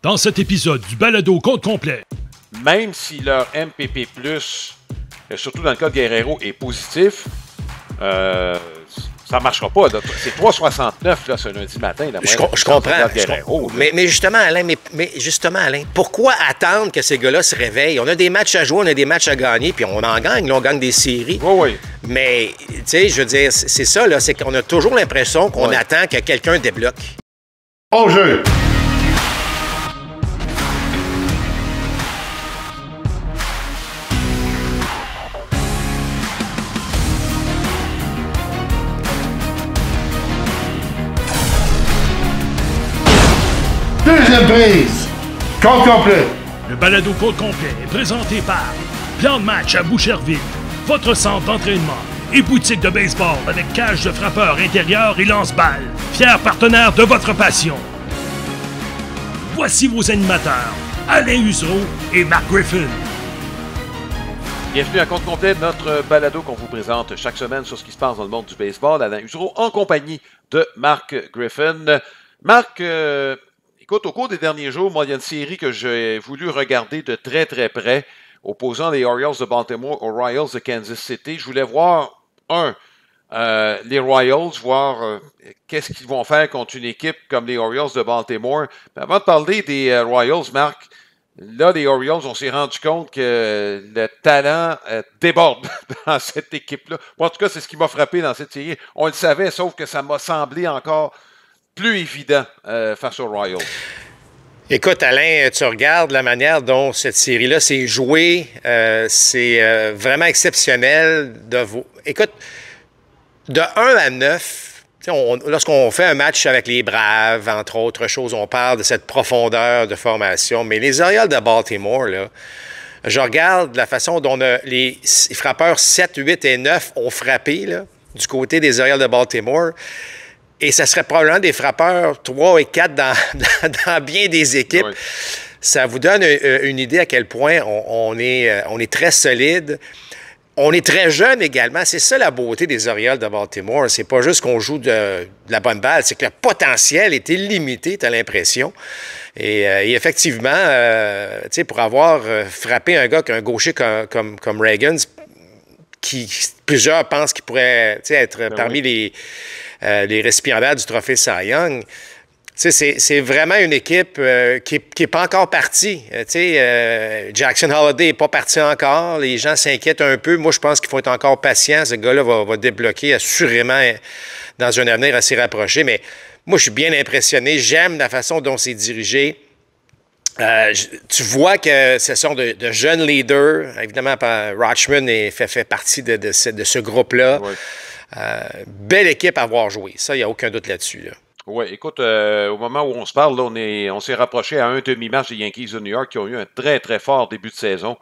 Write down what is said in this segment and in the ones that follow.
Dans cet épisode du balado compte complet. Même si leur MPP+, surtout dans le cas de Guerrero, est positif, ça ne marchera pas. C'est 3,69 là, ce lundi matin. Je comprends. Mais justement, Alain, pourquoi attendre que ces gars-là se réveillent? On a des matchs à jouer, on a des matchs à gagner, puis on en gagne. Là, on gagne des séries. Oui. Mais, tu sais, je veux dire, c'est ça, là, c'est qu'on a toujours l'impression qu'on attend que quelqu'un débloque. Au jeu! Deuxième prise, compte complet. Le balado compte complet est présenté par Plan de match à Boucherville, votre centre d'entraînement et boutique de baseball avec cage de frappeur intérieur et lance-balles, fier partenaire de votre passion. Voici vos animateurs, Alain Usereau et Mark Griffin. Bienvenue à compte complet, notre balado qu'on vous présente chaque semaine sur ce qui se passe dans le monde du baseball. Alain Usereau en compagnie de Mark Griffin. Marc, écoute, au cours des derniers jours, moi, il y a une série que j'ai voulu regarder de très, très près, opposant les Orioles de Baltimore aux Royals de Kansas City. Je voulais voir, les Royals, voir qu'est-ce qu'ils vont faire contre une équipe comme les Orioles de Baltimore. Mais avant de parler des Royals, Marc, là, les Orioles, on s'est rendu compte que le talent déborde dans cette équipe-là. Moi, en tout cas, c'est ce qui m'a frappé dans cette série. On le savait, sauf que ça m'a semblé encore plus évident face aux Royals. Écoute, Alain, tu regardes la manière dont cette série-là s'est jouée. C'est vraiment exceptionnel. Écoute, de 1 à 9, lorsqu'on fait un match avec les Braves, entre autres choses, on parle de cette profondeur de formation. Mais les Orioles de Baltimore, là, je regarde la façon dont les frappeurs 7, 8 et 9 ont frappé là, du côté des Orioles de Baltimore. Et ça serait probablement des frappeurs 3 et 4 dans bien des équipes. Oui. Ça vous donne une idée à quel point on est très solide. On est très jeune également. C'est ça la beauté des Orioles de Baltimore. C'est pas juste qu'on joue de la bonne balle, c'est que le potentiel est illimité, tu as l'impression. Et effectivement, tu sais, pour avoir frappé un gars, un gaucher comme Reagan, qui plusieurs pensent qu'il pourrait être parmi les récipiendaires du trophée Cy Young. C'est vraiment une équipe qui n'est pas encore partie. Jackson Holliday n'est pas parti encore. Les gens s'inquiètent un peu. Moi, je pense qu'il faut être encore patient. Ce gars-là va débloquer assurément dans un avenir assez rapproché. Mais moi, je suis bien impressionné. J'aime la façon dont c'est dirigé. Tu vois que ce sont de jeunes leaders. Évidemment, Rutschman fait partie de ce groupe-là. Oui. Belle équipe à avoir joué. Ça, il n'y a aucun doute là-dessus. Là. Oui, écoute, au moment où on se parle, là, on s'est rapproché à un demi-match des Yankees de New York qui ont eu un très, très fort début de saison.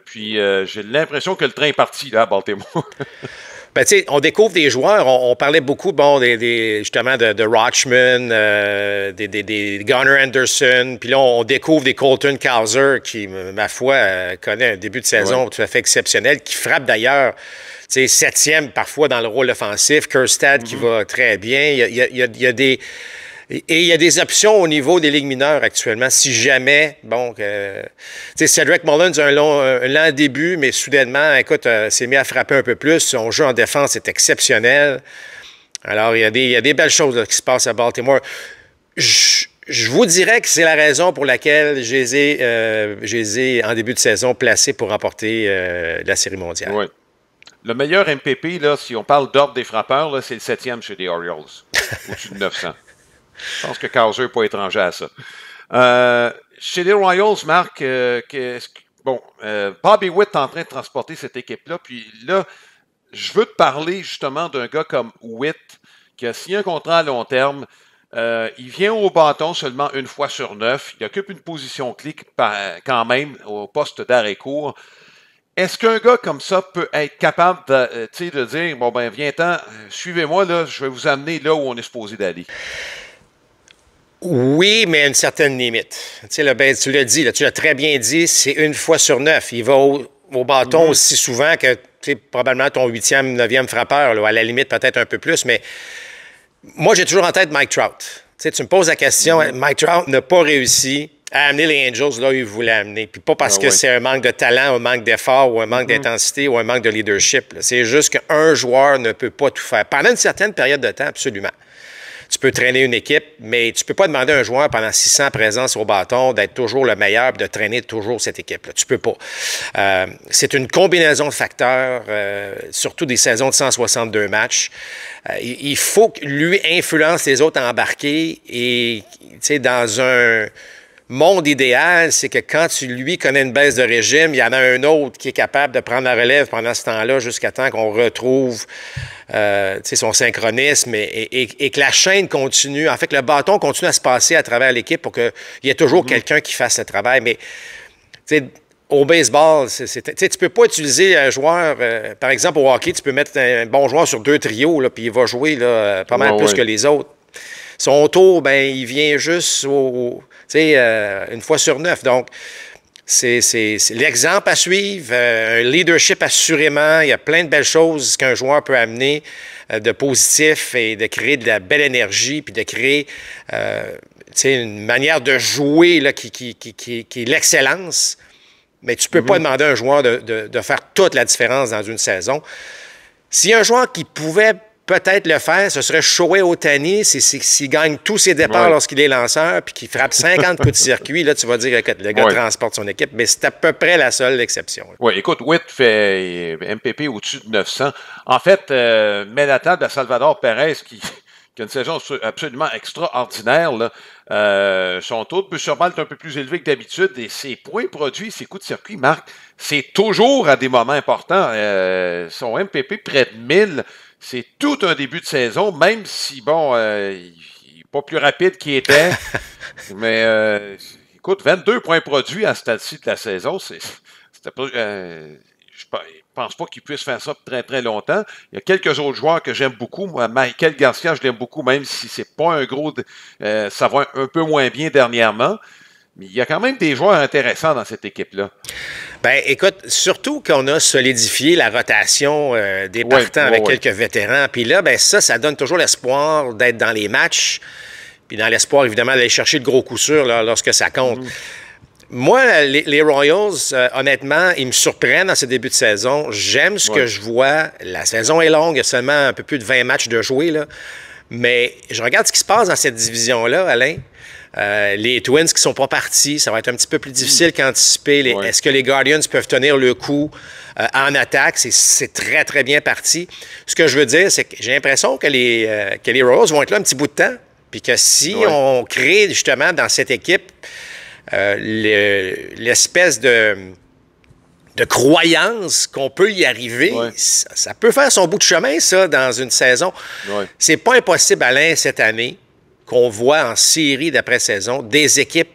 Puis j'ai l'impression que le train est parti là, à Baltimore. Ben, tu sais, on découvre des joueurs. On parlait beaucoup, justement, de Rutschman, des Gunnar Anderson. Puis là, on découvre des Colton Cowser qui, ma foi, connaît un début de saison tout à fait exceptionnel, qui frappe d'ailleurs, tu sais, 7e parfois dans le rôle offensif. Kjerstad qui va très bien. Il y a des options au niveau des ligues mineures actuellement. Si jamais, Cedric Mullins a un lent début, mais soudainement, écoute, s'est mis à frapper un peu plus. Son jeu en défense est exceptionnel. Alors, il y a des belles choses là, qui se passent à Baltimore. Je vous dirais que c'est la raison pour laquelle je les ai, en début de saison, placés pour remporter la Série mondiale. Oui. Le meilleur MPP, là, si on parle d'ordre des frappeurs, là, c'est le 7e chez les Orioles, au-dessus de 900. Je pense que Cowser n'est pas étranger à ça. Chez les Royals, Marc, Bobby Witt est en train de transporter cette équipe-là. Puis là, je veux te parler justement d'un gars comme Witt qui a signé un contrat à long terme. Il vient au bâton seulement une fois sur 9. Il occupe une position clé quand même au poste d'arrêt court. Est-ce qu'un gars comme ça peut être capable de dire, bon ben viens-t'en, suivez-moi, là, je vais vous amener là où on est supposé d'aller? Oui, mais à une certaine limite. Tu l'as dit, là, tu l'as très bien dit, c'est une fois sur 9. Il va au bâton aussi souvent que probablement ton 8e, 9e frappeur, là, à la limite peut-être un peu plus, mais moi j'ai toujours en tête Mike Trout. sais, tu me poses la question, Mike Trout n'a pas réussi à amener les Angels là où il voulait amener. Puis pas parce que c'est un manque de talent, un manque d'effort, ou un manque d'intensité, ou un manque de leadership. C'est juste qu'un joueur ne peut pas tout faire. Pendant une certaine période de temps, absolument. Tu peux traîner une équipe, mais tu ne peux pas demander à un joueur pendant 600 présences au bâton d'être toujours le meilleur et de traîner toujours cette équipe-là. Tu ne peux pas. C'est une combinaison de facteurs, surtout des saisons de 162 matchs. Il faut que lui influence les autres à embarquer et, tu sais, dans un monde idéal, c'est que quand tu lui connais une baisse de régime, il y en a un autre qui est capable de prendre la relève pendant ce temps-là jusqu'à temps qu'on retrouve son synchronisme et que la chaîne continue. En fait, que le bâton continue à se passer à travers l'équipe pour qu'il y ait toujours quelqu'un qui fasse le travail. Mais au baseball, tu ne peux pas utiliser un joueur, par exemple au hockey, tu peux mettre un bon joueur sur 2 trios, là, puis il va jouer là, pas mal plus que les autres. Son tour, ben, il vient juste une fois sur 9. Donc, c'est l'exemple à suivre, un leadership assurément. Il y a plein de belles choses qu'un joueur peut amener de positif et de créer de la belle énergie, puis de créer une manière de jouer là, qui est l'excellence. Mais tu ne peux pas demander à un joueur de faire toute la différence dans une saison. S'il y a un joueur qui pouvait peut-être le faire, ce serait Shohei Ohtani, s'il gagne tous ses départs lorsqu'il est lanceur, puis qu'il frappe 50 coups de circuit, là, tu vas dire que le gars transporte son équipe, mais c'est à peu près la seule exception. Oui, écoute, Witt fait MPP au-dessus de 900. En fait, met la table à Salvador Perez, qui a une saison absolument extraordinaire, là. Son taux de but sur balle est un peu plus élevé que d'habitude, et ses points produits, ses coups de circuit, Marc, c'est toujours à des moments importants. Son MPP près de 1000, c'est tout un début de saison, même si, bon, il n'est pas plus rapide qu'il était. Mais, écoute, 22 points produits à ce stade-ci de la saison, c'était pas... je pense pas qu'il puisse faire ça très, très longtemps. Il y a quelques autres joueurs que j'aime beaucoup. Moi, Michael Garcia, je l'aime beaucoup, même si c'est pas un gros... ça va un peu moins bien dernièrement. Mais il y a quand même des joueurs intéressants dans cette équipe-là. Bien, écoute, surtout qu'on a solidifié la rotation des partants avec quelques vétérans. Puis là, ben ça donne toujours l'espoir d'être dans les matchs. Puis dans l'espoir, évidemment, d'aller chercher le gros coup sûr là, lorsque ça compte. Moi, les Royals, honnêtement, ils me surprennent dans ce début de saison. J'aime ce que je vois. La saison est longue, il y a seulement un peu plus de 20 matchs de jouer, là. Mais je regarde ce qui se passe dans cette division-là, Alain. Les Twins qui ne sont pas partis, ça va être un petit peu plus difficile qu'anticiper. Est-ce que les Guardians peuvent tenir le coup en attaque? C'est très, très bien parti. Ce que je veux dire, c'est que j'ai l'impression que les Royals vont être là un petit bout de temps. Puis que si on crée justement dans cette équipe l'espèce de croyance qu'on peut y arriver, ça peut faire son bout de chemin, ça, dans une saison. C'est pas impossible, Alain, cette année, qu'on voit en série d'après-saison des équipes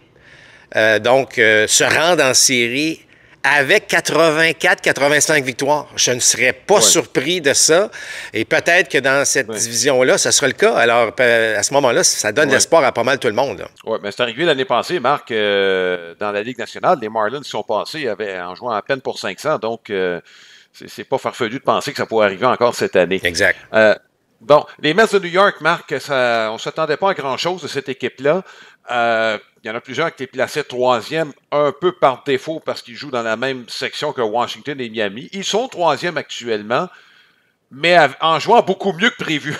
se rendre en série avec 84-85 victoires. Je ne serais pas surpris de ça. Et peut-être que dans cette division-là, ça sera le cas. Alors, à ce moment-là, ça donne l'espoir à pas mal tout le monde. Oui, mais c'est arrivé l'année passée, Marc, dans la Ligue nationale, les Marlins qui sont passés en jouant à peine pour 500. Donc, c'est pas farfelu de penser que ça pourrait arriver encore cette année. Exact. Bon, les Mets de New York, Marc, on ne s'attendait pas à grand-chose de cette équipe-là. Il y en a plusieurs qui étaient placés 3e, un peu par défaut parce qu'ils jouent dans la même section que Washington et Miami. Ils sont 3e actuellement, mais en jouant beaucoup mieux que prévu.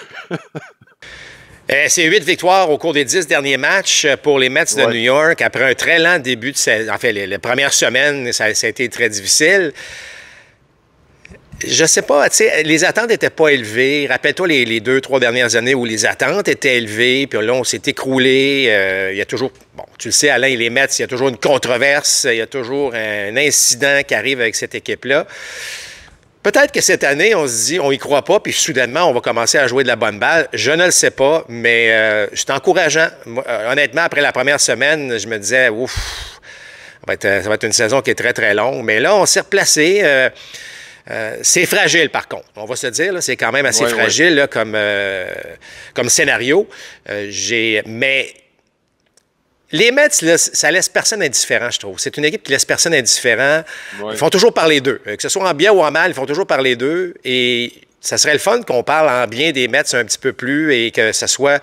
C'est 8 victoires au cours des 10 derniers matchs pour les Mets de New York. Après un très lent début de saison. En fait, les premières semaines, ça a été très difficile. Je sais pas, tu sais, les attentes n'étaient pas élevées. Rappelle-toi les 2-3 dernières années où les attentes étaient élevées, puis là, on s'est écroulé. Il y a toujours, bon, tu le sais, Alain, les Mets, il y a toujours une controverse, il y a toujours un incident qui arrive avec cette équipe-là. Peut-être que cette année, on se dit, on y croit pas, puis soudainement, on va commencer à jouer de la bonne balle. Je ne le sais pas, mais c'est encourageant. Moi, honnêtement, après la première semaine, je me disais, ouf, ça va être une saison qui est très, très longue. Mais là, on s'est replacé. C'est fragile, par contre. On va se dire, là, c'est quand même assez fragile là, comme scénario. Mais les Mets, là, ça laisse personne indifférent, je trouve. C'est une équipe qui laisse personne indifférent. Ils font toujours parler d'eux. Que ce soit en bien ou en mal, ils font toujours parler d'eux. Et ça serait le fun qu'on parle en bien des Mets un petit peu plus et que ça soit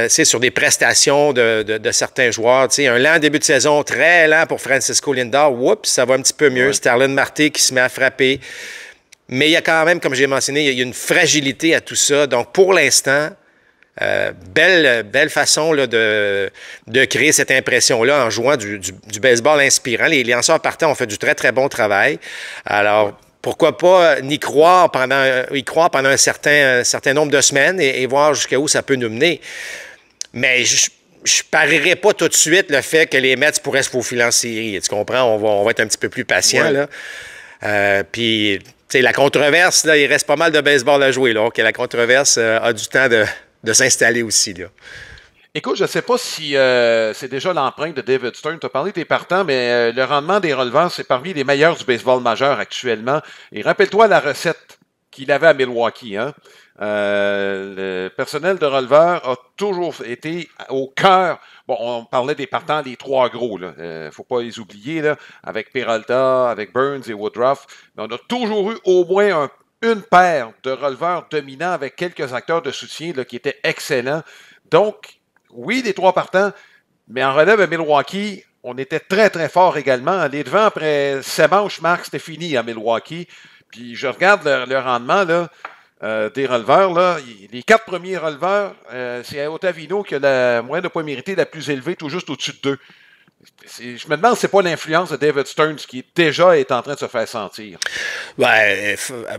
sur des prestations de certains joueurs. Un lent début de saison, très lent pour Francisco Lindor. Oups, ça va un petit peu mieux. Starlin Marte qui se met à frapper. Mais il y a quand même, comme j'ai mentionné, il y a une fragilité à tout ça. Donc, pour l'instant, belle façon là, de créer cette impression-là en jouant du baseball inspirant. Les lanceurs partants ont fait du très, très bon travail. Alors, pourquoi pas y croire pendant un certain nombre de semaines et voir jusqu'à où ça peut nous mener. Mais je parierais pas tout de suite le fait que les Mets pourraient se faufiler en série. Tu comprends? On va être un petit peu plus patient. Là. Puis, tu sais, la controverse, là, il reste pas mal de baseball à jouer. Là. OK, la controverse a du temps de s'installer aussi. Là. Écoute, je ne sais pas si c'est déjà l'empreinte de David Stern. Tu as parlé des partants, mais le rendement des releveurs, c'est parmi les meilleurs du baseball majeur actuellement. Et rappelle-toi la recette qu'il avait à Milwaukee. Hein? Le personnel de releveur a toujours été au cœur. Bon, on parlait des partants, les trois gros. Il ne faut pas les oublier, là, avec Peralta, avec Burns et Woodruff. Mais on a toujours eu au moins une paire de releveurs dominants avec quelques acteurs de soutien là, qui étaient excellents. Donc, oui, les trois partants, mais en relève à Milwaukee, on était très, très fort également. Les devants, après 7 manches, Marc, c'était fini à Milwaukee. Puis je regarde le rendement là, des releveurs. Là. Les 4 premiers releveurs, c'est Ottavino qui a la moyenne de points mérités la plus élevée, tout juste au-dessus de 2. Je me demande si ce n'est pas l'influence de David Stearns qui déjà est en train de se faire sentir. Ouais,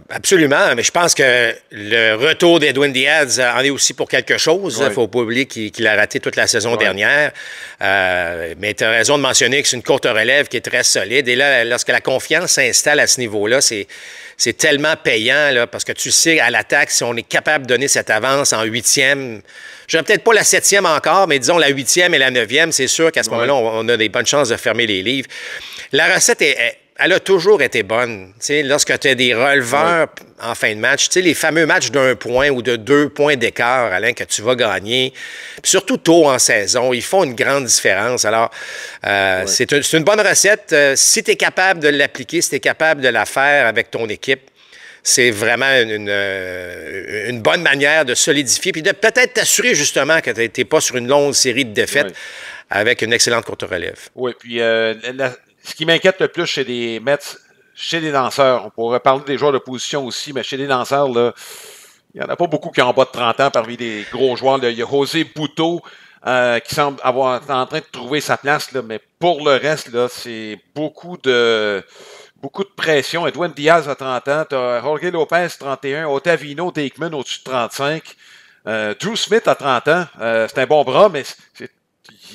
absolument, mais je pense que le retour d'Edwin Diaz en est aussi pour quelque chose. Il ne faut pas oublier qu'il a raté toute la saison dernière. Mais tu as raison de mentionner que c'est une courte relève qui est très solide. Et là, lorsque la confiance s'installe à ce niveau-là, c'est tellement payant là, parce que tu sais, à l'attaque, si on est capable de donner cette avance en 8e, je dirais peut-être pas la 7e encore, mais disons la 8e et la 9e, c'est sûr qu'à ce moment-là, on a des bonnes chances de fermer les livres. La recette, elle a toujours été bonne. T'sais, lorsque tu as des releveurs en fin de match, les fameux matchs d'1 point ou de 2 points d'écart, Alain, que tu vas gagner, puis surtout tôt en saison, ils font une grande différence. Alors, c'est une bonne recette. Si tu es capable de l'appliquer, si tu es capable de la faire avec ton équipe, c'est vraiment une bonne manière de solidifier puis de peut-être t'assurer justement que tu n'es pas sur une longue série de défaites avec une excellente courte relève. Oui, puis ce qui m'inquiète le plus chez les Mets, chez les lanceurs, on pourrait parler des joueurs de position aussi, mais chez les lanceurs, là, il n'y en a pas beaucoup qui ont en bas de 30 ans parmi les gros joueurs. Là. Il y a José Butto qui semble avoir en train de trouver sa place, là, mais pour le reste, là, c'est beaucoup de pression. Edwin Diaz a 30 ans, tu as Jorge Lopez, 31, Ottavino, Dakeman au-dessus de 35. Drew Smith a 30 ans, c'est un bon bras, mais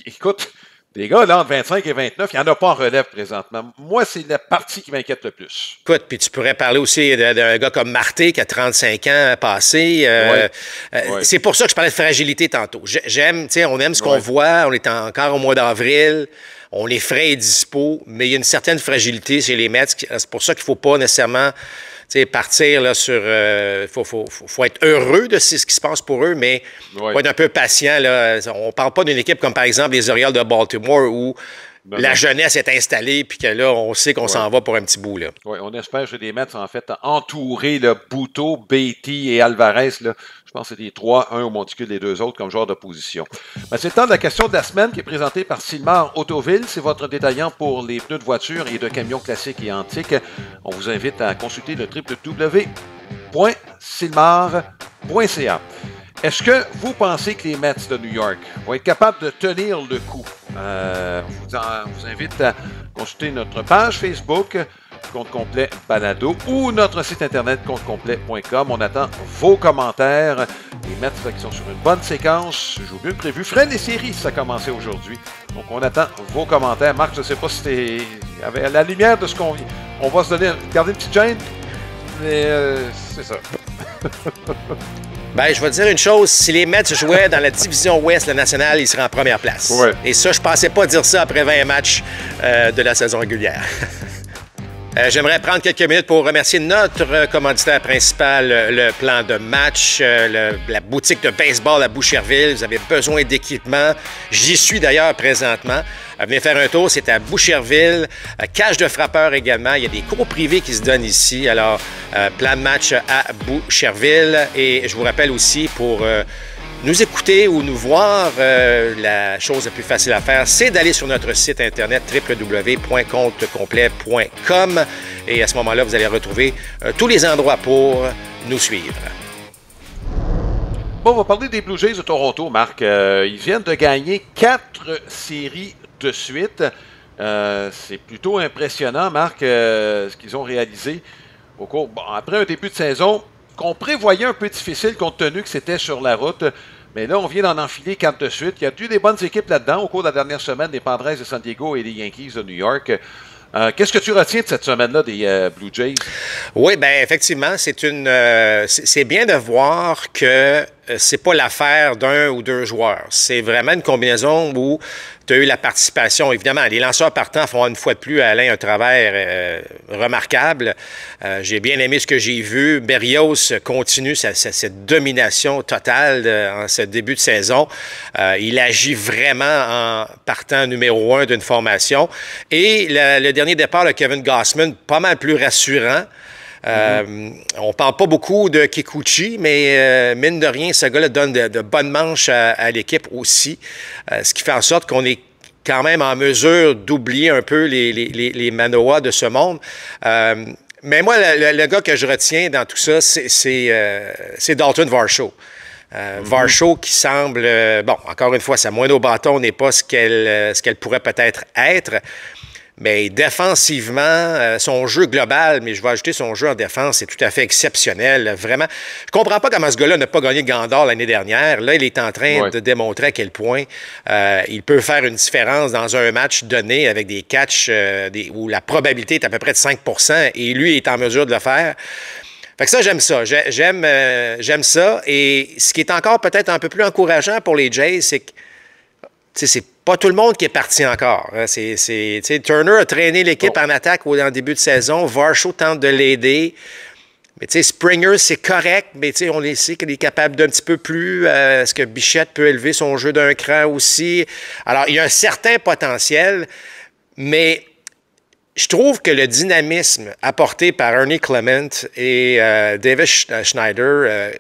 écoute, les gars, là, entre 25 et 29, il n'y en a pas en relève présentement. Moi, c'est la partie qui m'inquiète le plus. Écoute, puis tu pourrais parler aussi d'un gars comme Marte qui a 35 ans passé. C'est pour ça que je parlais de fragilité tantôt. J'aime, tu sais, on aime ce qu'on voit. On est encore au mois d'avril. On est frais et dispo, mais il y a une certaine fragilité chez les Mets. C'est pour ça qu'il ne faut pas nécessairement partir là, sur... faut être heureux de ce qui se passe pour eux, mais faut être un peu patient. Là. On ne parle pas d'une équipe comme, par exemple, les Orioles de Baltimore où la jeunesse est installée puis que là, on sait qu'on s'en va pour un petit bout. Là. Oui, on espère chez les Mets, en fait, entourer le Butto, Beatty et Alvarez. Là. Je pense que c'est les 3, un au monticule des 2 autres comme joueur d'opposition. Ben, c'est le temps de la question de la semaine qui est présentée par Silmar Autoville. C'est votre détaillant pour les pneus de voiture et de camions classiques et antiques. On vous invite à consulter le www.silmar.ca. Est-ce que vous pensez que les Mets de New York vont être capables de tenir le coup? On vous invite à consulter notre page Facebook, Compte Complet Balado, ou notre site internet comptecomplet.com. On attend vos commentaires. Les Mets qui sont sur une bonne séquence, joue mieux que prévu. Freine les séries, ça a commencé aujourd'hui. Donc, on attend vos commentaires. Marc, je ne sais pas si c'était à la lumière de ce qu'on va se donner, garder une petite gêne, mais c'est ça. Ben, je vais te dire une chose, si les Mets jouaient dans la division Ouest, la nationale, ils seraient en première place. Ouais. Et ça, je pensais pas dire ça après 20 matchs de la saison régulière. J'aimerais prendre quelques minutes pour remercier notre commanditaire principal, le plan de match, la boutique de baseball à Boucherville. Vous avez besoin d'équipement. J'y suis d'ailleurs présentement. Venez faire un tour, c'est à Boucherville. Cage de frappeurs également. Il y a des cours privés qui se donnent ici. Alors, plan de match à Boucherville. Et je vous rappelle aussi pour nous écouter ou nous voir, la chose la plus facile à faire, c'est d'aller sur notre site internet www.comptecomplet.com et à ce moment-là, vous allez retrouver tous les endroits pour nous suivre. Bon, on va parler des Blue Jays de Toronto, Marc. Ils viennent de gagner 4 séries de suite. C'est plutôt impressionnant, Marc, ce qu'ils ont réalisé au cours. Bon, après un début de saison qu'on prévoyait un peu difficile compte tenu que c'était sur la route. Mais là, on vient d'en enfiler 4 de suite. Il y a eu des bonnes équipes là-dedans au cours de la dernière semaine, des Padres de San Diego et des Yankees de New York. Qu'est-ce que tu retiens de cette semaine-là des Blue Jays? Oui, bien, effectivement, c'est bien de voir que c'est pas l'affaire d'un ou deux joueurs. C'est vraiment une combinaison où tu as eu la participation. Évidemment, les lanceurs partants font une fois de plus, Alain, un travail remarquable. J'ai bien aimé ce que j'ai vu. Berrios continue cette domination totale en ce début de saison. Il agit vraiment en partant numéro 1 d'une formation. Et le dernier départ de Kevin Gausman, pas mal plus rassurant. On parle pas beaucoup de Kikuchi, mais mine de rien, ce gars-là donne de bonnes manches à l'équipe aussi, ce qui fait en sorte qu'on est quand même en mesure d'oublier un peu les Manoa de ce monde. Mais moi, le gars que je retiens dans tout ça, c'est Dalton Varsho. Varsho qui semble, bon, encore une fois, sa moine au bâton n'est pas ce qu'elle pourrait peut-être être. Mais défensivement, son jeu global, mais je vais ajouter son jeu en défense, c'est tout à fait exceptionnel. Vraiment, je comprends pas comment ce gars-là n'a pas gagné le Gant d'Or l'année dernière. Là, il est en train de démontrer à quel point il peut faire une différence dans un match donné avec des catchs où la probabilité est à peu près de 5 % et lui est en mesure de le faire. Fait que ça, j'aime ça. J'aime ça. Et ce qui est encore peut-être un peu plus encourageant pour les Jays, c'est que c'est pas tout le monde qui est parti encore. Turner a traîné l'équipe en attaque en début de saison. Varsho tente de l'aider. Mais Springer, c'est correct, mais on le sait qu'il est capable d'un petit peu plus. Est-ce que Bichette peut élever son jeu d'un cran aussi? Alors, il y a un certain potentiel, mais je trouve que le dynamisme apporté par Ernie Clement et David Schneider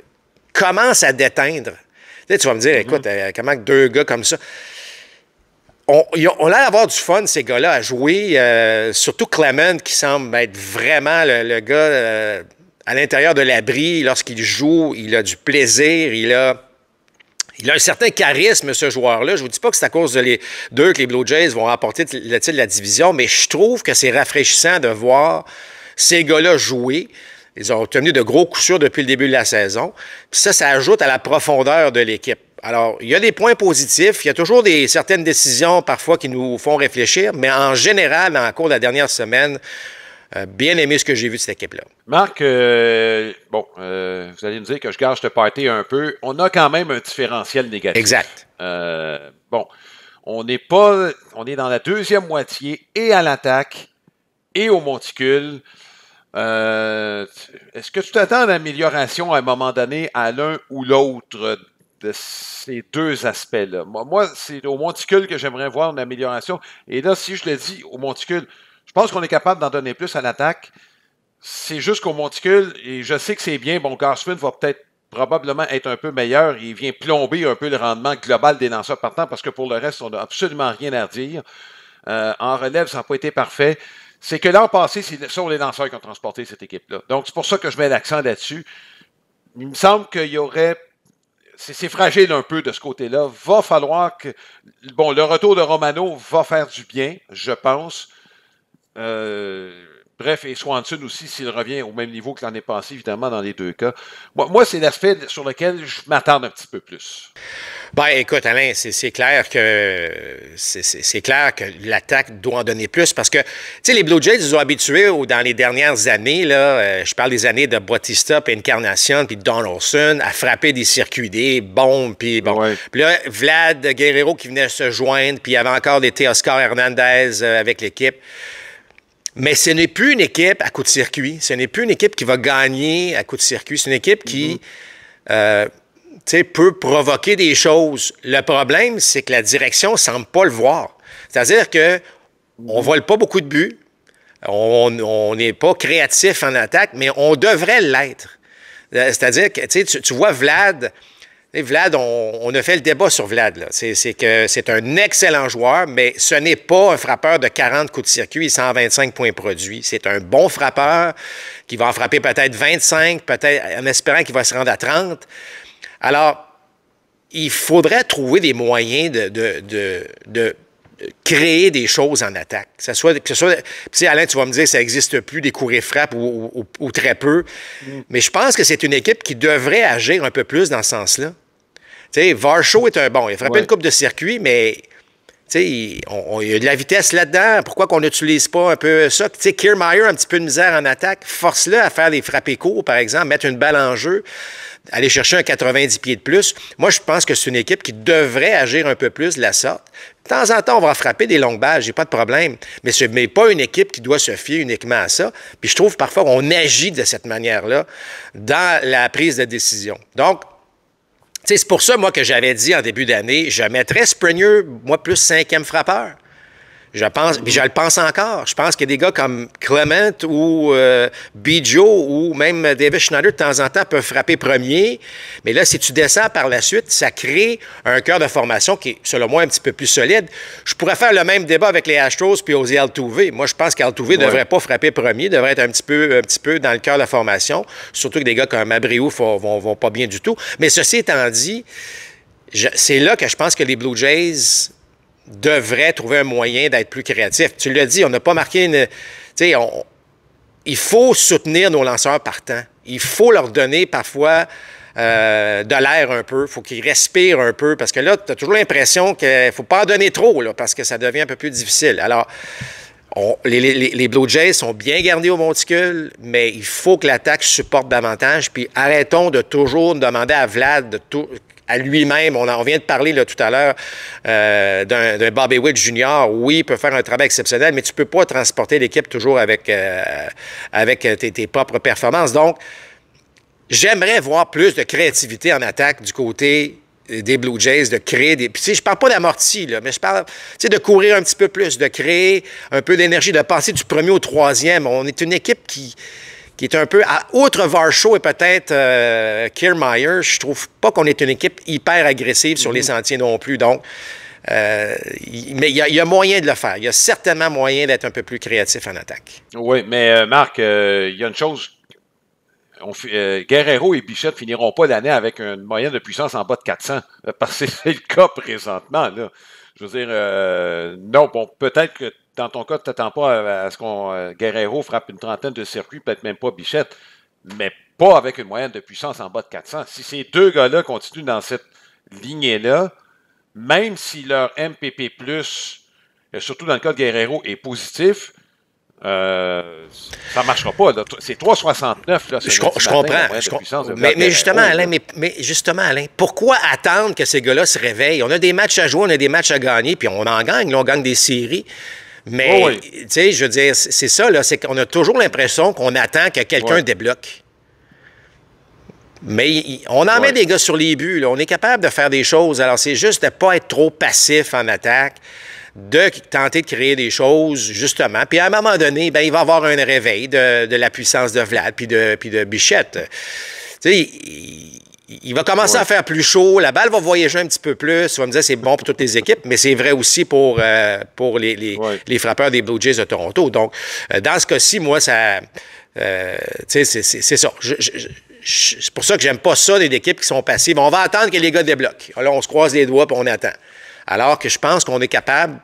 commence à déteindre. Tu vas me dire, écoute, comment deux gars comme ça... On a l'air d'avoir du fun, ces gars-là, à jouer. Surtout Clement, qui semble être vraiment le gars à l'intérieur de l'abri. Lorsqu'il joue, il a du plaisir. Il a un certain charisme, ce joueur-là. Je ne vous dis pas que c'est à cause de les deux que les Blue Jays vont remporter le titre de la division, mais je trouve que c'est rafraîchissant de voir ces gars-là jouer. Ils ont obtenu de gros coups sûrs depuis le début de la saison. Puis ça ajoute à la profondeur de l'équipe. Alors, il y a des points positifs. Il y a toujours certaines décisions, parfois, qui nous font réfléchir. Mais en général, dans le cours de la dernière semaine, bien aimé ce que j'ai vu de cette équipe-là. Marc, vous allez me dire que je gâche le party un peu. On a quand même un différentiel négatif. Exact. On est dans la deuxième moitié et à l'attaque et au monticule. Est-ce que tu t'attends à l'amélioration à un moment donné à l'un ou l'autre de ces deux aspects-là? Moi, c'est au monticule que j'aimerais voir une amélioration. Et là, si je le dis au monticule, je pense qu'on est capable d'en donner plus à l'attaque. C'est juste qu'au monticule, et je sais que c'est bien, Gausman va probablement être un peu meilleur. Il vient plomber un peu le rendement global des lanceurs partants parce que pour le reste, on n'a absolument rien à redire. En relève, ça n'a pas été parfait. C'est que l'an passé, ce sont les lanceurs qui ont transporté cette équipe-là. Donc, c'est pour ça que je mets l'accent là-dessus. Il me semble qu'il y aurait... C'est fragile un peu de ce côté-là. Va falloir que... le retour de Romano va faire du bien, je pense. Bref, et Swanson aussi, s'il revient au même niveau que l'année passée, évidemment, dans les deux cas. Moi, c'est l'aspect sur lequel je m'attarde un petit peu plus. Ben, écoute, Alain, c'est clair que l'attaque doit en donner plus parce que, tu sais, les Blue Jays, ils ont habitués dans les dernières années, là, je parle des années de Bautista, puis Encarnacion, puis Donaldson, à frapper des circuits, des bombes, puis bon. Ouais. Puis là, Vlad Guerrero qui venait se joindre, puis il y avait encore des Teoscar Hernandez avec l'équipe. Mais ce n'est plus une équipe à coup de circuit. Ce n'est plus une équipe qui va gagner à coup de circuit. C'est une équipe qui peut provoquer des choses. Le problème, c'est que la direction ne semble pas le voir. C'est-à-dire qu'on ne vole pas beaucoup de buts. On n'est pas créatif en attaque, mais on devrait l'être. C'est-à-dire que tu vois Vlad... Et Vlad, on a fait le débat sur Vlad. C'est que c'est un excellent joueur, mais ce n'est pas un frappeur de 40 coups de circuit et 125 points produits. C'est un bon frappeur qui va en frapper peut-être 25, peut-être en espérant qu'il va se rendre à 30. Alors, il faudrait trouver des moyens de créer des choses en attaque. Que ce soit, Alain, tu vas me dire, ça n'existe plus, des cours et frappes ou très peu. Mais je pense que c'est une équipe qui devrait agir un peu plus dans ce sens-là. Tu sais, Varsho est un bon. Il a frappé une coupe de circuit, mais il y a de la vitesse là-dedans. Pourquoi qu'on n'utilise pas un peu ça? Tu sais, Kiermaier a un petit peu de misère en attaque. Force-le à faire des frappés courts, par exemple, mettre une balle en jeu, aller chercher un 90 pieds de plus. Moi, je pense que c'est une équipe qui devrait agir un peu plus de la sorte. De temps en temps, on va frapper des longues balles, j'ai pas de problème. Mais ce n'est pas une équipe qui doit se fier uniquement à ça. Puis je trouve parfois qu'on agit de cette manière-là dans la prise de décision. Donc, c'est pour ça, moi, que j'avais dit en début d'année, je mettrais Springer, moi, plus 5e frappeur. Je pense, puis je le pense encore. Je pense qu'il y a des gars comme Clement ou Biggio ou même David Schneider, de temps en temps, peuvent frapper premier. Mais là, si tu descends par la suite, ça crée un cœur de formation qui est, selon moi, un petit peu plus solide. Je pourrais faire le même débat avec les Astros puis Ozzy Altuve. Moi, je pense qu'Altuve ne devrait pas frapper premier, devrait être un petit peu dans le cœur de la formation. Surtout que des gars comme Abreu vont pas bien du tout. Mais ceci étant dit, c'est là que je pense que les Blue Jays devrait trouver un moyen d'être plus créatif. Tu l'as dit, on n'a pas marqué une... Tu sais, il faut soutenir nos lanceurs partants. Il faut leur donner parfois de l'air un peu. Il faut qu'ils respirent un peu parce que là, tu as toujours l'impression qu'il ne faut pas en donner trop là, parce que ça devient un peu plus difficile. Alors, les Blue Jays sont bien gardés au monticule, mais il faut que l'attaque supporte davantage. Puis arrêtons de toujours demander à Vlad à lui-même. On vient de parler là, tout à l'heure d'un Bobby Witt Jr. Oui, il peut faire un travail exceptionnel, mais tu ne peux pas transporter l'équipe toujours avec tes propres performances. Donc, j'aimerais voir plus de créativité en attaque du côté des Blue Jays, de créer des... Puis, tu sais, je parle pas d'amorti, là, mais je parle, tu sais, de courir un petit peu plus, de créer un peu d'énergie, de passer du premier au troisième. On est une équipe qui est un peu, outre Varsho et peut-être Kiermaier, je trouve pas qu'on est une équipe hyper agressive sur les sentiers non plus. Donc, mais il y a moyen de le faire. Il y a certainement moyen d'être un peu plus créatif en attaque. Oui, mais Marc, il y a une chose. Guerrero et Bichette finiront pas l'année avec une moyenne de puissance en bas de 400, parce que c'est le cas présentement. Là. Je veux dire, non, bon, peut-être que dans ton cas, tu t'attends pas à ce qu'on Guerrero frappe une trentaine de circuits, peut-être même pas Bichette, mais pas avec une moyenne de puissance en bas de 400. Si ces deux gars-là continuent dans cette lignée-là, même si leur MPP+, surtout dans le cas de Guerrero, est positif, ça ne marchera pas. Là. C'est 3,69. Là, je comprends. Mais justement, Alain, justement, Alain, pourquoi attendre que ces gars-là se réveillent? On a des matchs à jouer, on a des matchs à gagner, puis on en gagne. Là, on gagne des séries. Mais, tu sais, je veux dire, c'est ça, là, c'est qu'on a toujours l'impression qu'on attend que quelqu'un débloque. Mais on en met des gars sur les buts. Là. On est capable de faire des choses. Alors, c'est juste de ne pas être trop passif en attaque, de tenter de créer des choses, justement. Puis à un moment donné, ben, il va y avoir un réveil de la puissance de Vlad puis de Bichette. Tu sais, il va commencer à faire plus chaud, la balle va voyager un petit peu plus. Tu vas me dire c'est bon pour toutes les équipes, mais c'est vrai aussi pour les frappeurs des Blue Jays de Toronto. Donc, dans ce cas-ci, moi, ça... c'est ça. C'est pour ça que j'aime pas ça des équipes qui sont passives. On va attendre que les gars débloquent. Là, on se croise les doigts et on attend. Alors que je pense qu'on est capable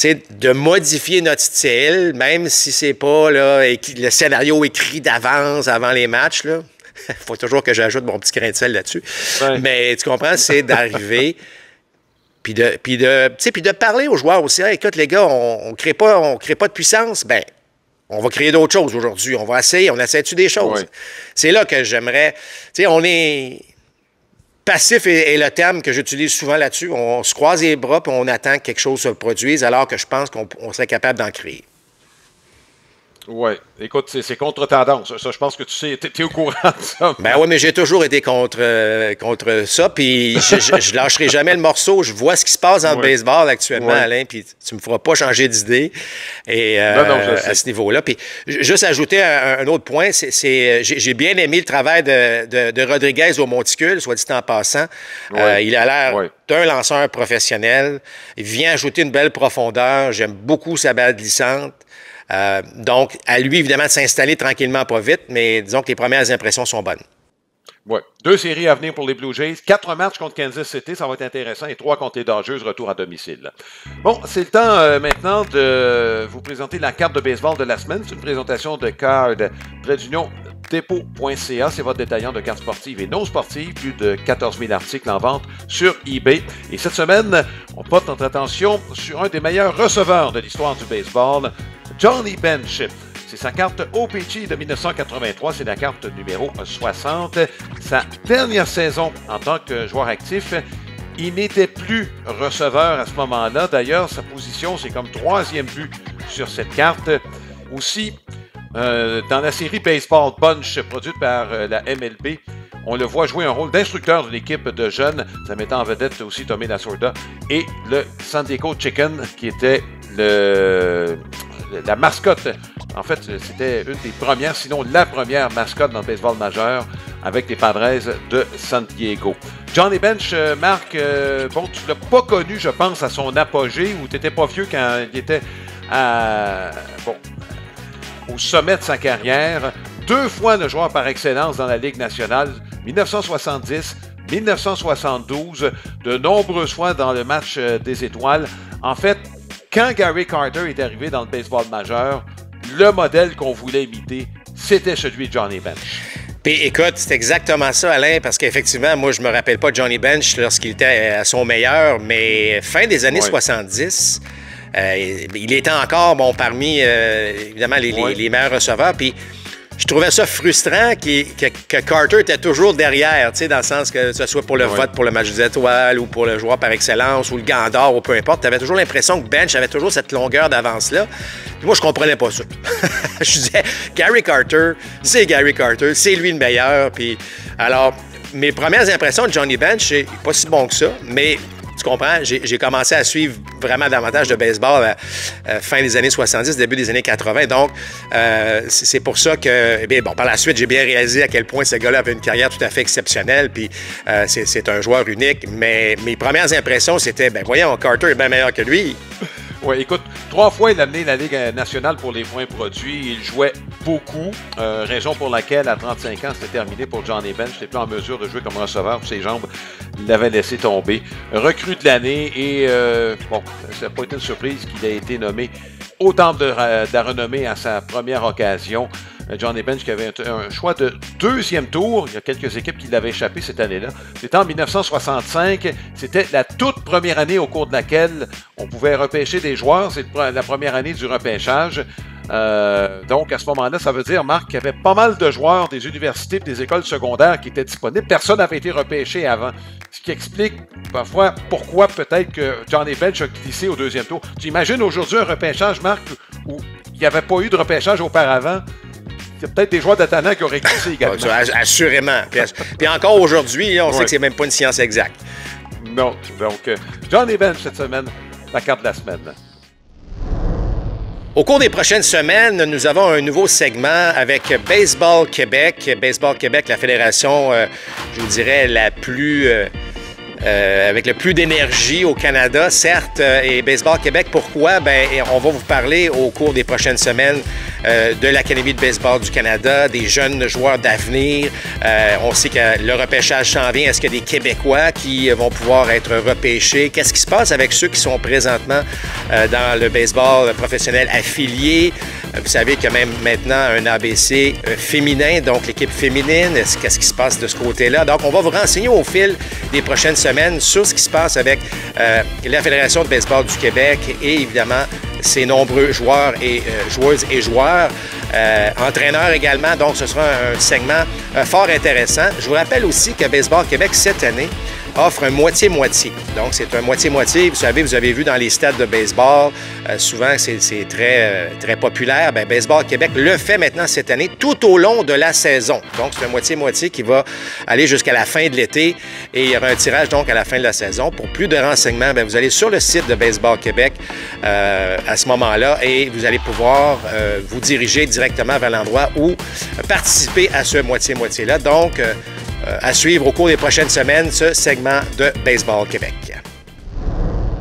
de modifier notre style, même si c'est pas là, le scénario écrit d'avance avant les matchs. Il faut toujours que j'ajoute mon petit grain de sel là-dessus. Ouais. Mais tu comprends, c'est d'arriver puis de parler aux joueurs aussi. Hey, écoute, les gars, on crée pas de puissance. Ben, on va créer d'autres choses aujourd'hui. On essaie-tu des choses? Ouais. C'est là que j'aimerais... Tu sais, on est... Passif est le terme que j'utilise souvent là-dessus. On se croise les bras et on attend que quelque chose se produise alors que je pense qu'on serait capable d'en créer. Oui. Écoute, c'est contre-tendance. Ça, je pense que tu sais, tu es au courant de ça. Ben oui, mais j'ai toujours été contre ça, puis je lâcherai jamais le morceau. Je vois ce qui se passe dans le baseball actuellement, Alain, puis tu me feras pas changer d'idée et, à ce niveau-là. Puis juste ajouter un autre point, j'ai bien aimé le travail de Rodriguez au monticule, soit dit en passant. Il a l'air d'un lanceur professionnel. Il vient ajouter une belle profondeur. J'aime beaucoup sa balle glissante. Donc, à lui, évidemment, de s'installer tranquillement, pas vite, mais disons que les premières impressions sont bonnes. Oui. 2 séries à venir pour les Blue Jays. 4 matchs contre Kansas City, ça va être intéressant. Et 3 contre les Dodgers, retour à domicile. Bon, c'est le temps maintenant de vous présenter la carte de baseball de la semaine. C'est une présentation de Card près d'Union Dépôt.ca. C'est votre détaillant de cartes sportives et non sportives. Plus de 14 000 articles en vente sur eBay. Et cette semaine, on porte notre attention sur un des meilleurs receveurs de l'histoire du baseball, Johnny Bench. C'est sa carte OPG de 1983, c'est la carte numéro 60. Sa dernière saison en tant que joueur actif, il n'était plus receveur à ce moment-là. D'ailleurs, sa position, c'est comme 3e but sur cette carte. Aussi, dans la série Baseball Bunch produite par la MLB, on le voit jouer un rôle d'instructeur d'une équipe de jeunes. Ça mettait en vedette aussi Tommy Lasorda et le San Diego Chicken, qui était la mascotte. En fait, c'était une des premières, sinon la première mascotte dans le baseball majeur avec les Padres de San Diego. Johnny Bench, Marc, bon, tu ne l'as pas connu, je pense, à son apogée, ou tu n'étais pas vieux quand il était au sommet de sa carrière. 2 fois le joueur par excellence dans la Ligue nationale, 1970, 1972, de nombreuses fois dans le match des étoiles. En fait, quand Gary Carter est arrivé dans le baseball majeur, le modèle qu'on voulait imiter, c'était celui de Johnny Bench. Puis écoute, c'est exactement ça, Alain, parce qu'effectivement, moi, je me rappelle pas de Johnny Bench lorsqu'il était à son meilleur, mais fin des années 70, il était encore parmi, évidemment, les meilleurs receveurs. Puis je trouvais ça frustrant que Carter était toujours derrière, tu sais, dans le sens que ce soit pour le vote pour le match des étoiles ou pour le joueur par excellence ou le gant d'or ou peu importe. Tu avais toujours l'impression que Bench avait toujours cette longueur d'avance-là. Puis moi, je comprenais pas ça. Je disais, Gary Carter, c'est lui le meilleur. Puis alors, mes premières impressions de Johnny Bench, c'est pas si bon que ça, mais tu comprends? J'ai commencé à suivre vraiment davantage de baseball à fin des années 70, début des années 80. Donc, c'est pour ça que, par la suite, j'ai bien réalisé à quel point ce gars-là avait une carrière tout à fait exceptionnelle. Puis, c'est un joueur unique. Mais mes premières impressions, c'était, voyons, Carter est bien meilleur que lui. Oui, écoute, 3 fois, il a amené la Ligue nationale pour les points produits. Il jouait beaucoup, raison pour laquelle, à 35 ans, c'était terminé pour Johnny Bench. Il n'était plus en mesure de jouer comme receveur. Ses jambes l'avaient laissé tomber. Recrue de l'année et, ça n'a pas été une surprise qu'il ait été nommé au Temple de la renommée à sa première occasion. Johnny Bench qui avait un choix de 2e tour. Il y a quelques équipes qui l'avaient échappé cette année-là. C'était en 1965. C'était la toute première année au cours de laquelle on pouvait repêcher des joueurs. C'est la première année du repêchage. Donc, à ce moment-là, ça veut dire, Marc, qu'il y avait pas mal de joueurs des universités et des écoles secondaires qui étaient disponibles. Personne n'avait été repêché avant. Ce qui explique parfois pourquoi peut-être que Johnny Bench a glissé au 2e tour. Tu imagines aujourd'hui un repêchage, Marc, où il n'y avait pas eu de repêchage auparavant? Il y a peut-être des joueurs de talent qui auraient glissé également. Assurément. Puis encore aujourd'hui, on sait que c'est même pas une science exacte. Non. Donc, Johnny Bench cette semaine, la carte de la semaine. Au cours des prochaines semaines, nous avons un nouveau segment avec Baseball Québec. Baseball Québec, la fédération, je vous dirais, la plus... avec le plus d'énergie au Canada, certes, et Baseball Québec, pourquoi? On va vous parler au cours des prochaines semaines de l'Académie de baseball du Canada, des jeunes joueurs d'avenir. On sait que le repêchage s'en vient. Est-ce qu'il y a des Québécois qui vont pouvoir être repêchés? Qu'est-ce qui se passe avec ceux qui sont présentement dans le baseball professionnel affilié? Vous savez qu'il y a même maintenant un ABC féminin, donc l'équipe féminine. Qu'est-ce qui se passe de ce côté-là? Donc, on va vous renseigner au fil des prochaines semaines sur ce qui se passe avec la Fédération de baseball du Québec et évidemment ses nombreux joueurs et joueuses et joueurs, entraîneurs également. Donc, ce sera un segment fort intéressant. Je vous rappelle aussi que Baseball Québec, cette année, offre un moitié-moitié. Donc, c'est un moitié-moitié. Vous savez, vous avez vu dans les stades de baseball, souvent, c'est très, très populaire. Bien, Baseball Québec le fait maintenant cette année tout au long de la saison. Donc, c'est un moitié-moitié qui va aller jusqu'à la fin de l'été et il y aura un tirage donc à la fin de la saison. Pour plus de renseignements, bien, vous allez sur le site de Baseball Québec à ce moment-là et vous allez pouvoir vous diriger directement vers l'endroit où participer à ce moitié-moitié-là. Donc, à suivre au cours des prochaines semaines, ce segment de Baseball Québec.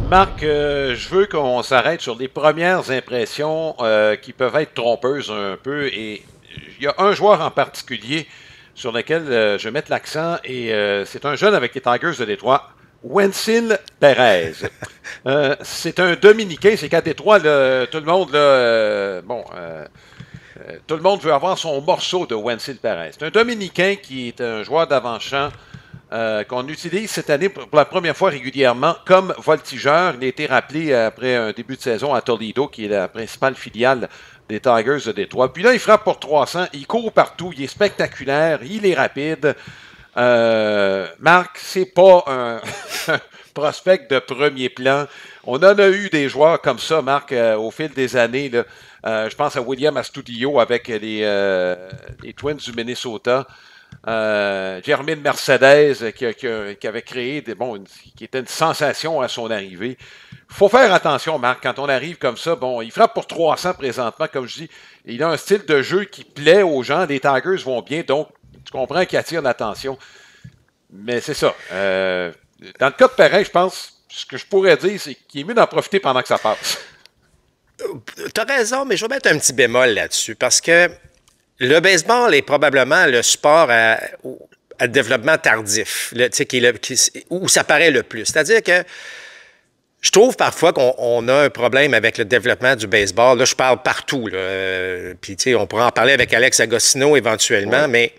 Marc, je veux qu'on s'arrête sur les premières impressions qui peuvent être trompeuses un peu. Et il y a un joueur en particulier sur lequel je vais mettre l'accent et c'est un jeune avec les Tigers de Détroit, Wenceel Pérez. C'est un Dominicain, c'est qu'à Détroit, là, tout le monde, tout le monde veut avoir son morceau de Wenceel Pérez. C'est un Dominicain qui est un joueur d'avant-champ qu'on utilise cette année pour la première fois régulièrement comme voltigeur. Il a été rappelé après un début de saison à Toledo, qui est la principale filiale des Tigers de Détroit. Puis là, il frappe pour 300, il court partout, il est spectaculaire, il est rapide. Marc, c'est pas un prospect de premier plan. On en a eu des joueurs comme ça, Marc, au fil des années. Là. Je pense à William Astudillo avec les Twins du Minnesota. Jermaine Mercedes qui avait créé qui était une sensation à son arrivée. Il faut faire attention, Marc, quand on arrive comme ça. Bon, il frappe pour 300 présentement, comme je dis. Il a un style de jeu qui plaît aux gens. Les Tigers vont bien, donc tu comprends qu'il attire l'attention. Mais c'est ça. Dans le cas de Perrin, je pense, ce que je pourrais dire, c'est qu'il est mieux d'en profiter pendant que ça passe. T'as raison, mais je vais mettre un petit bémol là-dessus parce que le baseball est probablement le sport à développement tardif, où ça paraît le plus. C'est-à-dire que je trouve parfois qu'on a un problème avec le développement du baseball. Là, je parle partout. Puis, tu sais, on pourra en parler avec Alex Agostino éventuellement, mais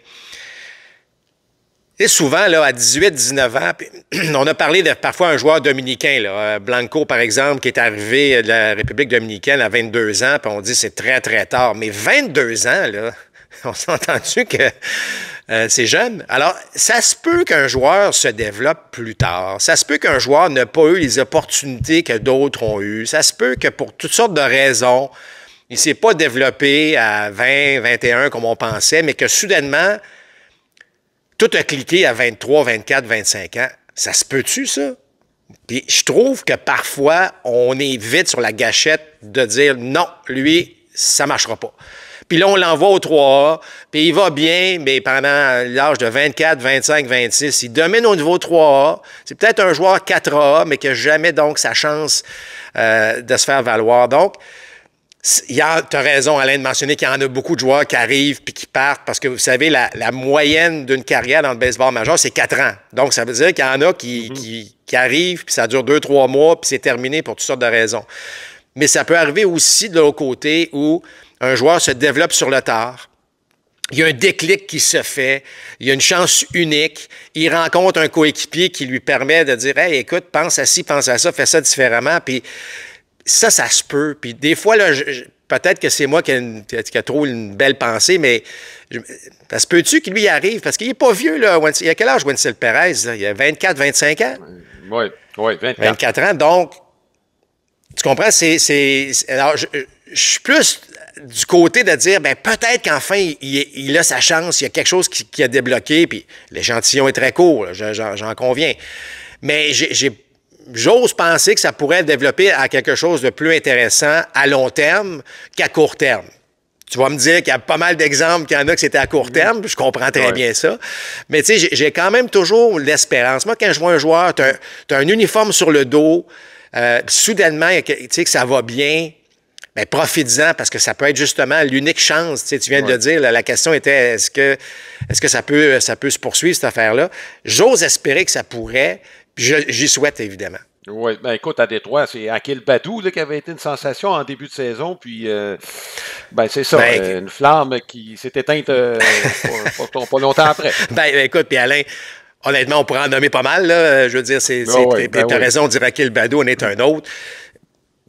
et souvent, là, à 18-19 ans, on a parlé de parfois un joueur dominicain, là, Blanco, par exemple, qui est arrivé de la République dominicaine à 22 ans, puis on dit c'est très, très tard. Mais 22 ans, là, on s'est entendu que c'est jeune. Alors, ça se peut qu'un joueur se développe plus tard. Ça se peut qu'un joueur n'ait pas eu les opportunités que d'autres ont eues. Ça se peut que pour toutes sortes de raisons, il ne s'est pas développé à 20, 21 comme on pensait, mais que soudainement, tout a cliqué à 23, 24, 25 ans. Ça se peut-tu, ça? Puis je trouve que parfois, on est vite sur la gâchette de dire non, lui, ça ne marchera pas. Puis là, on l'envoie au 3A, puis il va bien, mais pendant l'âge de 24, 25, 26, il domine au niveau 3A. C'est peut-être un joueur 4A, mais qui n'a jamais donc sa chance de se faire valoir. Donc, tu as raison, Alain, de mentionner qu'il y en a beaucoup de joueurs qui arrivent puis qui partent parce que, vous savez, la moyenne d'une carrière dans le baseball majeur, c'est 4 ans. Donc, ça veut dire qu'il y en a qui arrivent puis ça dure 2-3 mois puis c'est terminé pour toutes sortes de raisons. Mais ça peut arriver aussi de l'autre côté où un joueur se développe sur le tard. Il y a un déclic qui se fait, il y a une chance unique, il rencontre un coéquipier qui lui permet de dire « Hey, écoute, pense à ci, pense à ça, fais ça différemment. » Puis ça se peut. Puis des fois, là, peut-être que c'est moi qui a trop une belle pensée, mais ça se peut-tu qu'il lui arrive? Parce qu'il n'est pas vieux, là. Il a quel âge, Wenceel Pérez? Là? Il a 24, 25 ans? Oui, 24. 24 ans. Donc, tu comprends? Alors, je suis plus du côté de dire, ben peut-être qu'enfin, il a sa chance, il y a quelque chose qui a débloqué, puis l'échantillon est très court, là, j'en conviens. Mais j'ose penser que ça pourrait développer à quelque chose de plus intéressant à long terme qu'à court terme. Tu vas me dire qu'il y a pas mal d'exemples qu'il y en a que c'était à court terme, je comprends très bien ça. Mais tu sais, j'ai quand même toujours l'espérance. Moi, quand je vois un joueur, tu as un uniforme sur le dos, soudainement, tu sais que ça va bien, bien, profites-en parce que ça peut être justement l'unique chance. Tu sais, tu viens de le dire, la question était est-ce que ça peut se poursuivre, cette affaire-là? J'ose espérer que ça pourrait. Puis j'y souhaite, évidemment. Oui, ben écoute, à Détroit, c'est Akil Baddoo là, qui avait été une sensation en début de saison, puis ben c'est ça, une flamme qui s'est éteinte pas longtemps après. Ben écoute, puis Alain, honnêtement, on pourrait en nommer pas mal, là. Je veux dire, t'as raison, on dirait Akil Baddoo, on est un autre.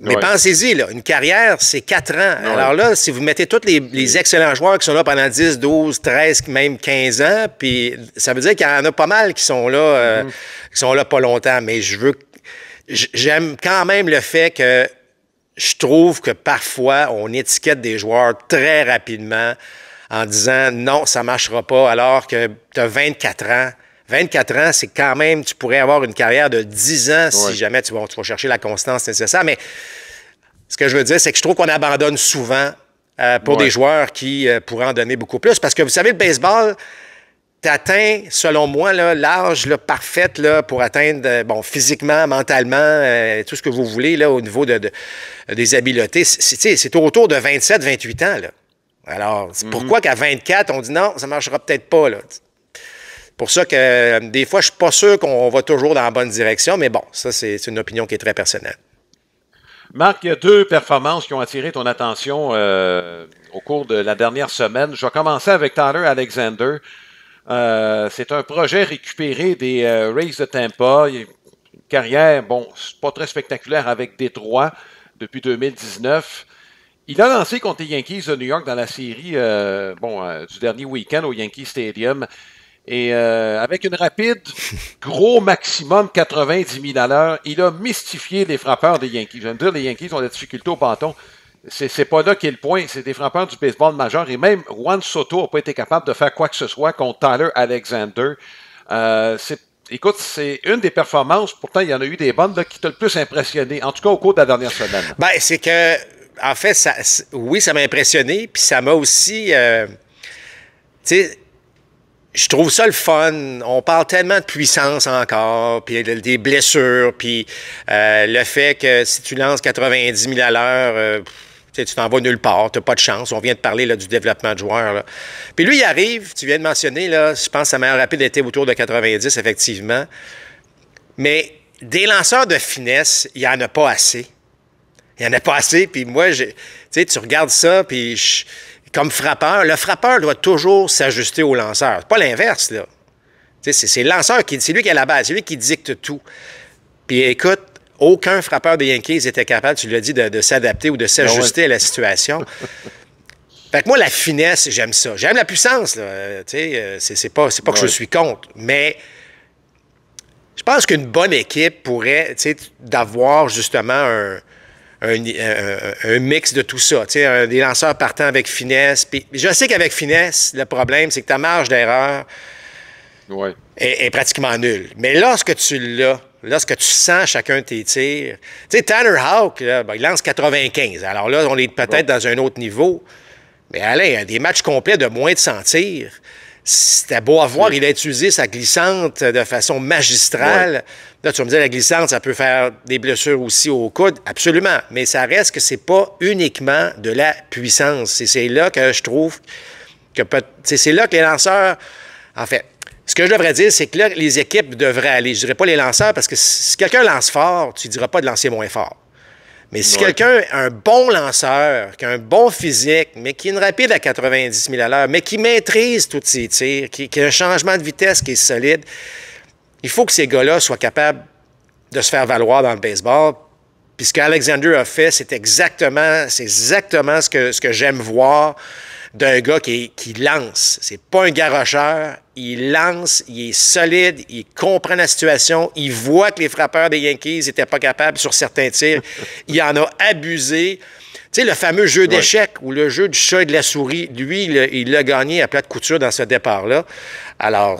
Mais pensez-y, là, une carrière, c'est 4 ans. Ouais. Alors là, si vous mettez tous les excellents joueurs qui sont là pendant 10, 12, 13, même 15 ans, puis ça veut dire qu'il y en a pas mal qui sont là pas longtemps. Mais j'aime quand même le fait que je trouve que parfois, on étiquette des joueurs très rapidement en disant non, ça ne marchera pas, alors que tu as 24 ans. 24 ans, c'est quand même, tu pourrais avoir une carrière de 10 ans si jamais tu vas chercher la constance nécessaire. Mais ce que je veux dire, c'est que je trouve qu'on abandonne souvent pour des joueurs qui pourraient en donner beaucoup plus. Parce que vous savez, le baseball, tu atteins, selon moi, l'âge parfait pour atteindre, physiquement, mentalement, tout ce que vous voulez au niveau des habiletés. C'est autour de 27-28 ans. Là. Alors, pourquoi qu'à 24, on dit non, ça ne marchera peut-être pas, là? C'est pour ça que des fois, je ne suis pas sûr qu'on va toujours dans la bonne direction, mais bon, ça, c'est une opinion qui est très personnelle. Marc, il y a 2 performances qui ont attiré ton attention au cours de la dernière semaine. Je vais commencer avec Tyler Alexander. C'est un projet récupéré des Rays de Tampa. Il a une carrière, pas très spectaculaire avec Détroit depuis 2019. Il a lancé contre les Yankees de New York dans la série du dernier week-end au Yankee Stadium. Et avec une rapide, gros maximum 90 000 à l'heure, il a mystifié les frappeurs des Yankees. Je veux dire, les Yankees ont de la difficulté au bâton. C'est pas là qu'est le point. C'est des frappeurs du baseball majeur. Et même Juan Soto n'a pas été capable de faire quoi que ce soit contre Tyler Alexander. Écoute, c'est une des performances, pourtant il y en a eu des bonnes, qui t'a le plus impressionné, en tout cas au cours de la dernière semaine. Ben, c'est que, en fait, ça m'a impressionné, puis ça m'a aussi, tu sais, je trouve ça le fun. On parle tellement de puissance encore, puis des blessures, puis le fait que si tu lances 90 000 à l'heure, tu t'en vas nulle part, tu n'as pas de chance. On vient de parler du développement de joueurs. Là. Puis lui, il arrive, tu viens de mentionner, là, je pense que sa meilleure rapide était autour de 90, effectivement. Mais des lanceurs de finesse, il n'y en a pas assez. Il n'y en a pas assez, puis moi, tu regardes ça, puis comme frappeur, le frappeur doit toujours s'ajuster au lanceur. C'est pas l'inverse, là. C'est le lanceur, c'est lui qui a la balle, c'est lui qui dicte tout. Puis écoute, aucun frappeur des Yankees était capable, tu l'as dit, de s'adapter ou de s'ajuster à la situation. Fait que moi, la finesse, j'aime ça. J'aime la puissance, là. C'est pas que je suis contre, mais je pense qu'une bonne équipe pourrait, d'avoir justement un mix de tout ça. Des lanceurs partant avec finesse. Puis je sais qu'avec finesse, le problème, c'est que ta marge d'erreur est pratiquement nulle. Mais lorsque tu l'as, lorsque tu sens chacun de tes tirs... Tu sais, Tanner Houck, là, il lance 95. Alors là, on est peut-être dans un autre niveau. Mais Alain, des matchs complets de moins de 100 tirs, c'était beau à voir. Il a utilisé sa glissante de façon magistrale. Là, tu vas me dire, la glissante, ça peut faire des blessures aussi au coude. Absolument. Mais ça reste que c'est pas uniquement de la puissance. C'est là que je trouve que c'est là que les lanceurs... En fait, ce que je devrais dire, c'est que là, les équipes devraient aller. Je dirais pas les lanceurs, parce que si quelqu'un lance fort, tu ne diras pas de lancer moins fort. Mais si quelqu'un a un bon lanceur, qui a un bon physique, mais qui est une rapide à 90 000 à l'heure, mais qui maîtrise tous ses tirs, qui a un changement de vitesse qui est solide, il faut que ces gars-là soient capables de se faire valoir dans le baseball. Puis ce qu'Alexander a fait, c'est exactement ce que j'aime voir d'un gars qui lance. C'est pas un garocheur. Il lance, il est solide, il comprend la situation, il voit que les frappeurs des Yankees n'étaient pas capables sur certains tirs. Il en a abusé. Tu sais, le fameux jeu d'échecs ou le jeu du chat et de la souris, lui, il l'a gagné à plat de couture dans ce départ-là. Alors,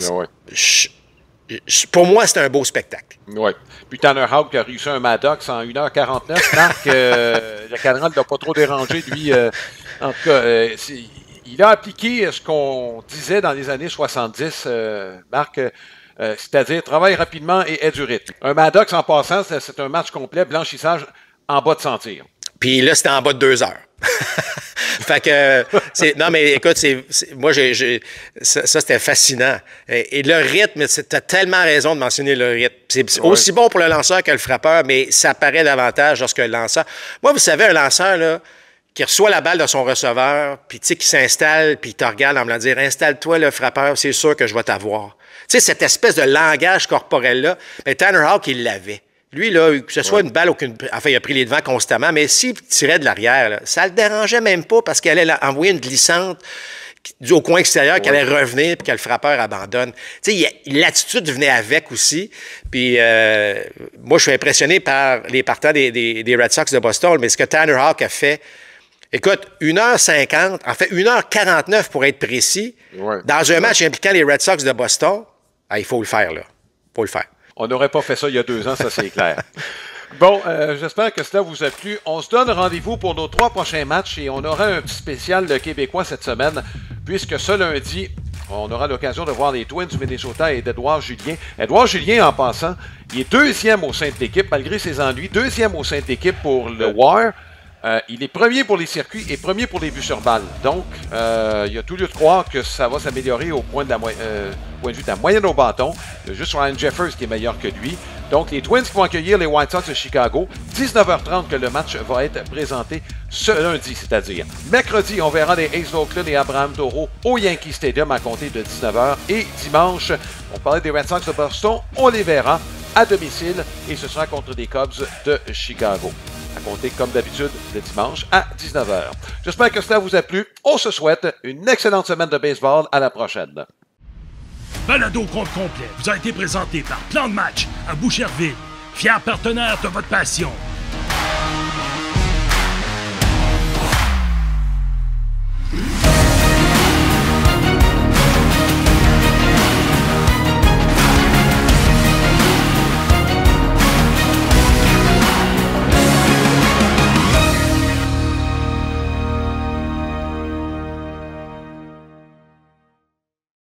pour moi, c'est un beau spectacle. Oui. Puis Tanner Houck a réussi un Maddox en 1h49. Marc, le cadran ne l'a pas trop dérangé, lui. En tout cas, il a appliqué ce qu'on disait dans les années 70, Marc, c'est-à-dire travaille rapidement et aie du rythme. Un Maddox, en passant, c'est un match complet, blanchissage en bas de 100 tirs. Puis là, c'était en bas de 2 heures. Fait que, non, mais écoute, moi, ça, c'était fascinant. Et le rythme, tu as tellement raison de mentionner le rythme. C'est aussi bon pour le lanceur que le frappeur, mais ça paraît davantage lorsque le lanceur... Moi, vous savez, un lanceur, là, qui reçoit la balle de son receveur, puis tu sais, qui s'installe, puis il te regarde en me disant « Installe-toi, le frappeur, c'est sûr que je vais t'avoir. » Tu sais, cette espèce de langage corporel-là, mais Tanner Houck, il l'avait. Lui, là, que ce soit une balle ou qu'une... Enfin, il a pris les devants constamment, mais s'il tirait de l'arrière, là, ça le dérangeait même pas parce qu'elle allait envoyer une glissante au coin extérieur qui allait revenir puis que le frappeur abandonne. Tu sais, l'attitude venait avec aussi. Puis moi, je suis impressionné par les partants des Red Sox de Boston, mais ce que Tanner Houck a fait, écoute, 1h50, en fait 1h49 pour être précis, dans un match impliquant les Red Sox de Boston, il faut le faire, là. Il faut le faire. On n'aurait pas fait ça il y a 2 ans, ça c'est clair. Bon, j'espère que cela vous a plu. On se donne rendez-vous pour nos 3 prochains matchs et on aura un petit spécial de Québécois cette semaine, puisque ce lundi, on aura l'occasion de voir les Twins du Minnesota et d'Edouard Julien. Edouard Julien, en passant, il est 2e au sein de l'équipe, malgré ses ennuis, 2e au sein de l'équipe pour le WAR. Il est premier pour les circuits et premier pour les buts sur balle. Donc, il y a tout lieu de croire que ça va s'améliorer au point de vue de la moyenne au bâton. Il y a juste Ryan Jeffers qui est meilleur que lui. Donc, les Twins qui vont accueillir les White Sox de Chicago. 19h30 que le match va être présenté ce lundi, c'est-à-dire mercredi, on verra les A's d'Oakland et Abraham Toro au Yankee Stadium à compter de 19h. Et dimanche, on parlait des Red Sox de Boston, on les verra à domicile et ce sera contre les Cubs de Chicago. À compter, comme d'habitude, le dimanche à 19h. J'espère que cela vous a plu. On se souhaite une excellente semaine de baseball. À la prochaine. Balado compte complet vous a été présenté par Plan de match à Boucherville, fier partenaire de votre passion.